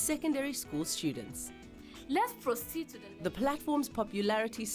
secondary school students. Let's proceed to The platform's popularity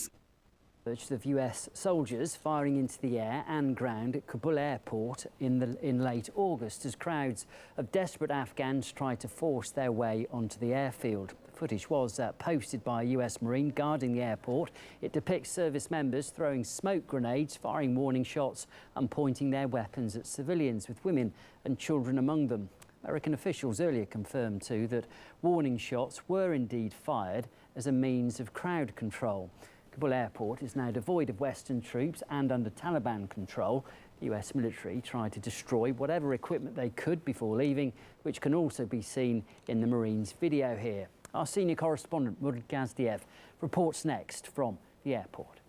of US soldiers firing into the air and ground at Kabul airport in late August as crowds of desperate Afghans tried to force their way onto the airfield. The footage was posted by a US Marine guarding the airport. It depicts service members throwing smoke grenades, firing warning shots and pointing their weapons at civilians, with women and children among them. American officials earlier confirmed too that warning shots were indeed fired as a means of crowd control. Kabul airport is now devoid of Western troops and under Taliban control. The US military tried to destroy whatever equipment they could before leaving, which can also be seen in the Marines' video here. Our senior correspondent, Murad Gazdiev, reports next from the airport.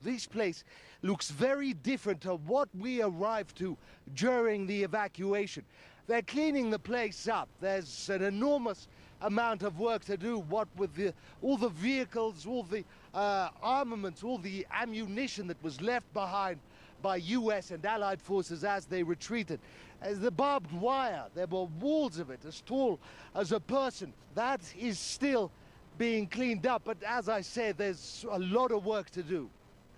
This place looks very different to what we arrived to during the evacuation. They're cleaning the place up. There's an enormous amount of work to do, what with all the vehicles, all the armaments, all the ammunition that was left behind by US and Allied forces as they retreated. As the barbed wire, there were walls of it as tall as a person. That is still being cleaned up, but as I said, there's a lot of work to do.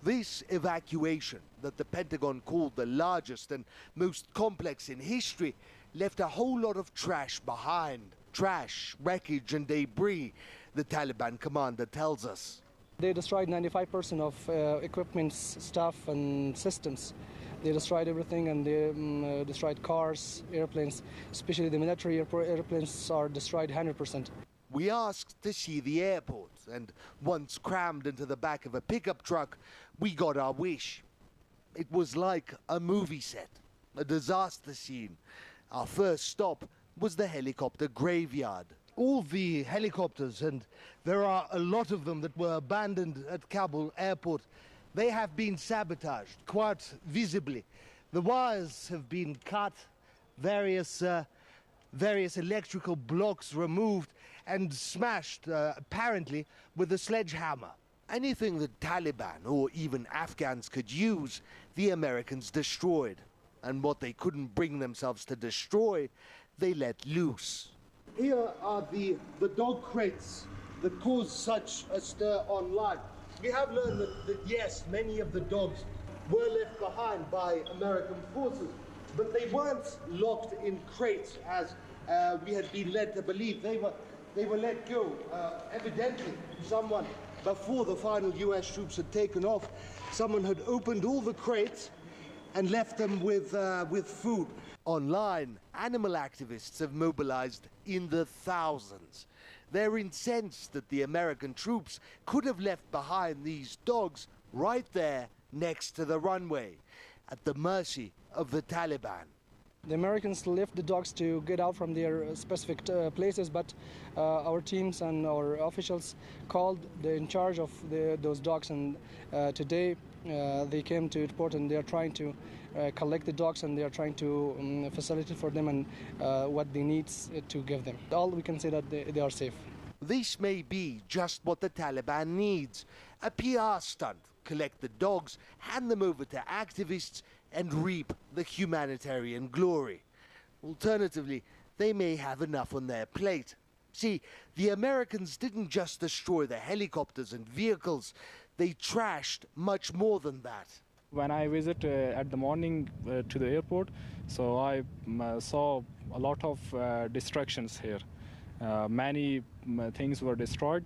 This evacuation, that the Pentagon called the largest and most complex in history, left a whole lot of trash behind. Trash, wreckage and debris, the Taliban commander tells us. They destroyed 95% of equipment, stuff and systems. They destroyed everything, and they destroyed cars, airplanes, especially the military airplanes are destroyed 100%. We asked to see the airport, and once crammed into the back of a pickup truck, we got our wish. It was like a movie set, a disaster scene. Our first stop was the helicopter graveyard. All the helicopters, and there are a lot of them that were abandoned at Kabul airport, they have been sabotaged quite visibly. The wires have been cut, various electrical blocks removed and smashed, apparently, with a sledgehammer. Anything the Taliban or even Afghans could use, the Americans destroyed. And what they couldn't bring themselves to destroy, they let loose. Here are the dog crates that caused such a stir online. We have learned that yes, many of the dogs were left behind by American forces, but they weren't locked in crates as we had been led to believe. They were let go. Evidently, someone, before the final US troops had taken off, someone had opened all the crates and left them with food. Online, animal activists have mobilized in the thousands. They're incensed that the American troops could have left behind these dogs right there next to the runway, at the mercy of the Taliban. The Americans left the dogs to get out from their specific places, but our teams and our officials called the in charge of those dogs, and today they came to the port and they are trying to collect the dogs, and they are trying to facilitate for them and what they need to give them. All we can say that they are safe. This may be just what the Taliban needs, a PR stunt. Collect the dogs, hand them over to activists and reap the humanitarian glory. Alternatively, they may have enough on their plate. See, the Americans didn't just destroy the helicopters and vehicles, they trashed much more than that. When I visit at the morning to the airport, so I saw a lot of destructions here. Many things were destroyed.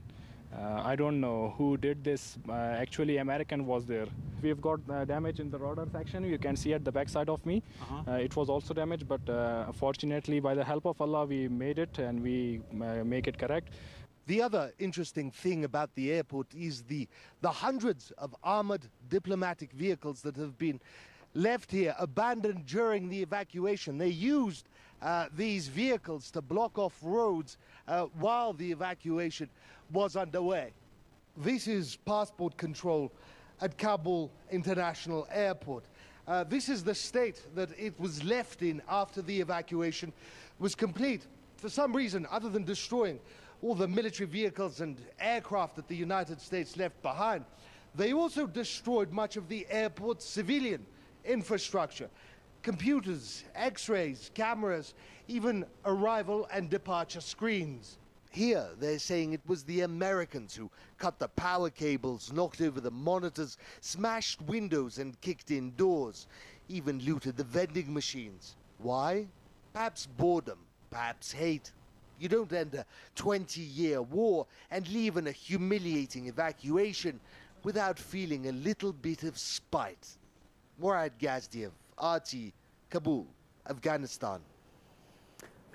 I don't know who did this. Actually, American was there. We've got damage in the rudder section. You can see at the back side of me. It was also damaged, but fortunately, by the help of Allah, we made it and we make it correct. The other interesting thing about the airport is the hundreds of armored diplomatic vehicles that have been left here, abandoned during the evacuation. They used these vehicles to block off roads while the evacuation was underway. This is passport control at Kabul International Airport. This is the state that it was left in after the evacuation was complete. For some reason, other than destroying all the military vehicles and aircraft that the United States left behind, they also destroyed much of the airport's civilian infrastructure. Computers, x-rays, cameras, even arrival and departure screens. Here, they're saying it was the Americans who cut the power cables, knocked over the monitors, smashed windows and kicked in doors, even looted the vending machines. Why? Perhaps boredom, perhaps hate. You don't end a 20-year war and leave in a humiliating evacuation without feeling a little bit of spite. Murad Gazdiev, RT, Kabul, Afghanistan.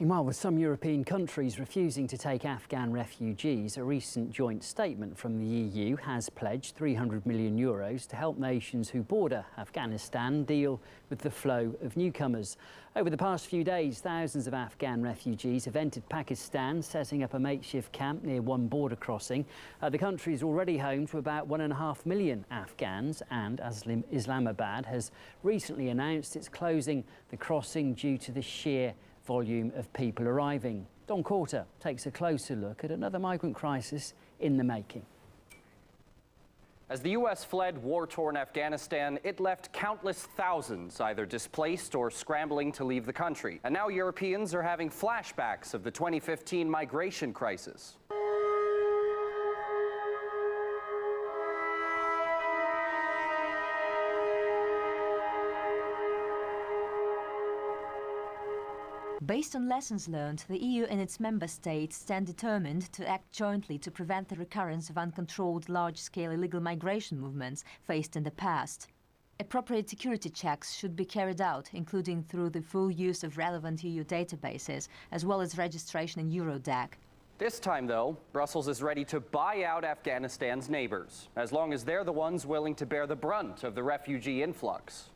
Meanwhile, with some European countries refusing to take Afghan refugees, a recent joint statement from the EU has pledged €300 million to help nations who border Afghanistan deal with the flow of newcomers. Over the past few days, thousands of Afghan refugees have entered Pakistan, setting up a makeshift camp near one border crossing. The country is already home to about 1.5 million Afghans, and Islamabad has recently announced it's closing the crossing due to the sheer volume of people arriving. Don Corter takes a closer look at another migrant crisis in the making. As the U.S. fled war-torn Afghanistan, it left countless thousands either displaced or scrambling to leave the country. And now Europeans are having flashbacks of the 2015 migration crisis. Based on lessons learned, the EU and its member states stand determined to act jointly to prevent the recurrence of uncontrolled large-scale illegal migration movements faced in the past. Appropriate security checks should be carried out, including through the full use of relevant EU databases, as well as registration in Eurodac. This time, though, Brussels is ready to buy out Afghanistan's neighbors, as long as they're the ones willing to bear the brunt of the refugee influx.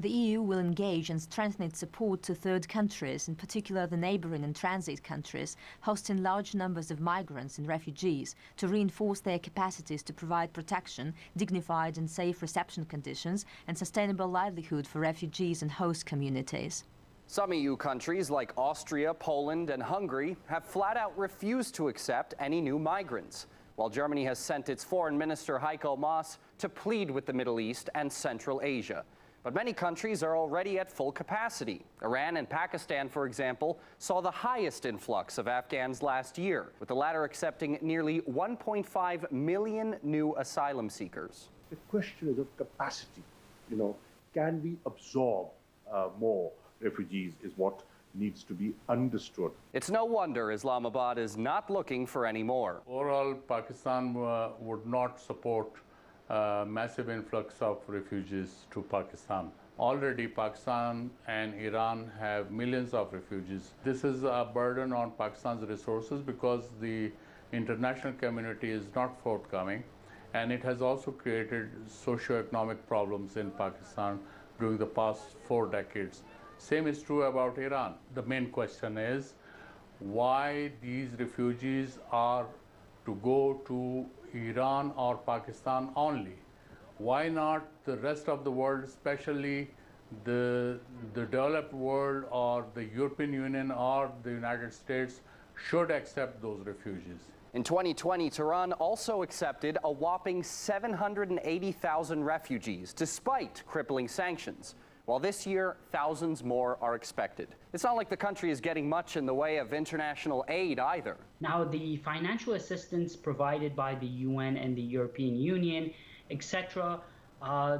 The EU will engage and strengthen its support to third countries, in particular the neighbouring and transit countries, hosting large numbers of migrants and refugees, to reinforce their capacities to provide protection, dignified and safe reception conditions, and sustainable livelihood for refugees and host communities. Some EU countries like Austria, Poland and Hungary have flat out refused to accept any new migrants, while Germany has sent its Foreign Minister Heiko Maas to plead with the Middle East and Central Asia. But many countries are already at full capacity. Iran and Pakistan, for example, saw the highest influx of Afghans last year, with the latter accepting nearly 1.5 million new asylum seekers. The question is of capacity. Can we absorb more refugees is what needs to be understood. It's no wonder Islamabad is not looking for any more. Overall, Pakistan would not support massive influx of refugees to Pakistan. Already Pakistan and Iran have millions of refugees. This is a burden on Pakistan's resources because the international community is not forthcoming, and it has also created socio-economic problems in Pakistan during the past 4 decades. Same is true about Iran. The main question is why these refugees are to go to Iran or Pakistan only. Why not the rest of the world, especially the developed world or the European Union or the United States should accept those refugees. In 2020, Tehran also accepted a whopping 780,000 refugees, despite crippling sanctions. While this year, thousands more are expected. It's not like the country is getting much in the way of international aid either. Now, the financial assistance provided by the UN and the European Union, etc.,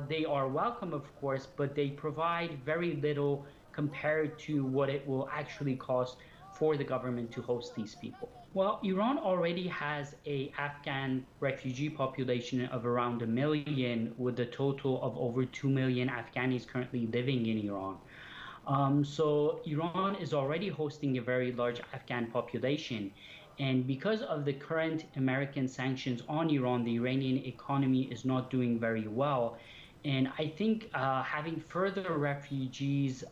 they are welcome, of course, but they provide very little compared to what it will actually cost for the government to host these people. Well, Iran already has an Afghan refugee population of around 1 million, with a total of over 2 million Afghanis currently living in Iran. So Iran is already hosting a very large Afghan population. And because of the current American sanctions on Iran, the Iranian economy is not doing very well. And I think having further refugees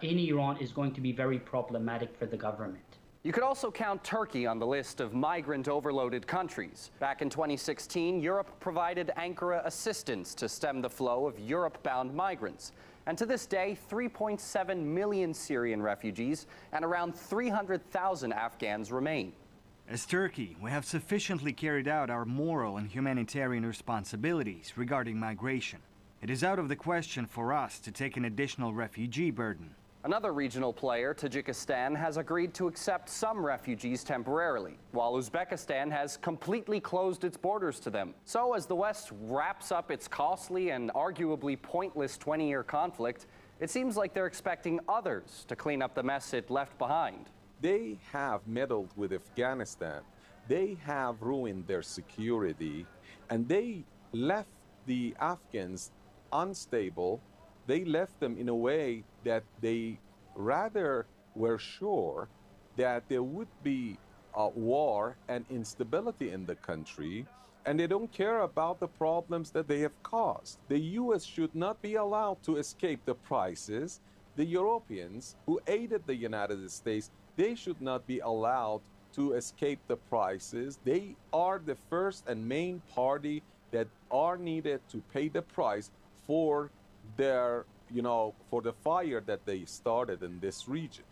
in Iran is going to be very problematic for the government. You could also count Turkey on the list of migrant-overloaded countries. Back in 2016, Europe provided Ankara assistance to stem the flow of Europe-bound migrants. And to this day, 3.7 million Syrian refugees and around 300,000 Afghans remain. As Turkey, we have sufficiently carried out our moral and humanitarian responsibilities regarding migration. It is out of the question for us to take an additional refugee burden. Another regional player, Tajikistan, has agreed to accept some refugees temporarily, while Uzbekistan has completely closed its borders to them. So as the West wraps up its costly and arguably pointless 20-year conflict, it seems like they're expecting others to clean up the mess it left behind. They have meddled with Afghanistan. They have ruined their security, and they left the Afghans unstable. They left them in a way that they rather were sure that there would be a war and instability in the country, and they don't care about the problems that they have caused. The U.S. should not be allowed to escape the prices. The Europeans who aided the United States, they should not be allowed to escape the prices. They are the first and main party that are needed to pay the price for their, for the fire that they started in this region.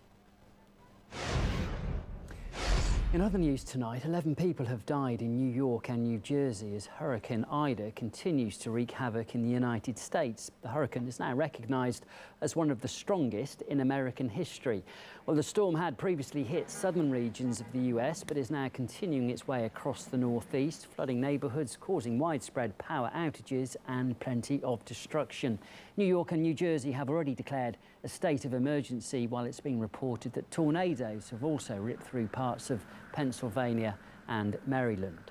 In other news tonight, 11 people have died in New York and New Jersey as Hurricane Ida continues to wreak havoc in the United States. The hurricane is now recognised as one of the strongest in American history. Well, the storm had previously hit southern regions of the US, but is now continuing its way across the northeast, flooding neighbourhoods, causing widespread power outages and plenty of destruction. New York and New Jersey have already declared a state of emergency, while it's being reported that tornadoes have also ripped through parts of Pennsylvania and Maryland.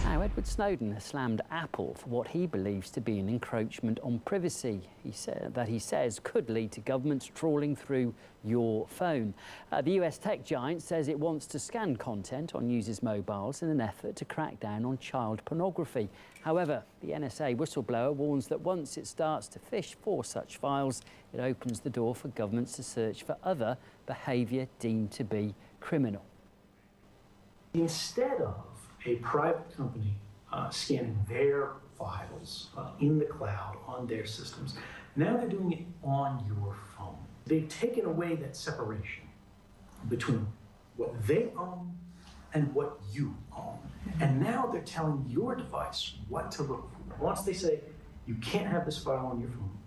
Now, Edward Snowden has slammed Apple for what he believes to be an encroachment on privacy. He says could lead to governments trawling through your phone. The US tech giant says it wants to scan content on users' mobiles in an effort to crack down on child pornography. However, the NSA whistleblower warns that once it starts to fish for such files, it opens the door for governments to search for other behaviour deemed to be criminal. Instead of a private company scanning their files in the cloud on their systems, now they're doing it on your phone. They've taken away that separation between what they own and what you own. And now they're telling your device what to look for. Once they say, you can't have this file on your phone,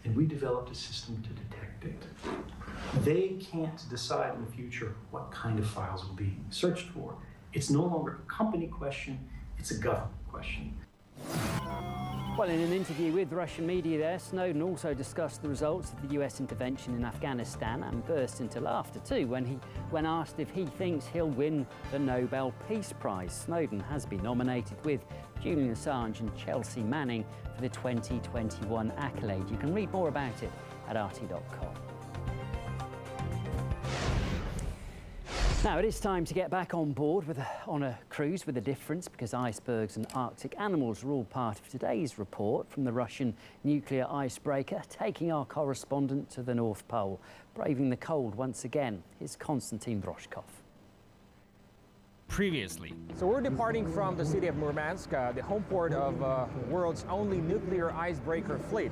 and we developed a system to detect it, they can't decide in the future what kind of files will be searched for. It's no longer a company question, it's a government question. Well, in an interview with Russian media there, Snowden also discussed the results of the US intervention in Afghanistan and burst into laughter too when asked if he thinks he'll win the Nobel Peace Prize. Snowden has been nominated with Julian Assange and Chelsea Manning for the 2021 accolade. You can read more about it at RT.com. Now, it is time to get back on board on a cruise with a difference, because icebergs and Arctic animals are all part of today's report from the Russian nuclear icebreaker, taking our correspondent to the North Pole. Braving the cold once again is Konstantin Droshkov. Previously. So we're departing from the city of Murmansk, the home port of the world's only nuclear icebreaker fleet.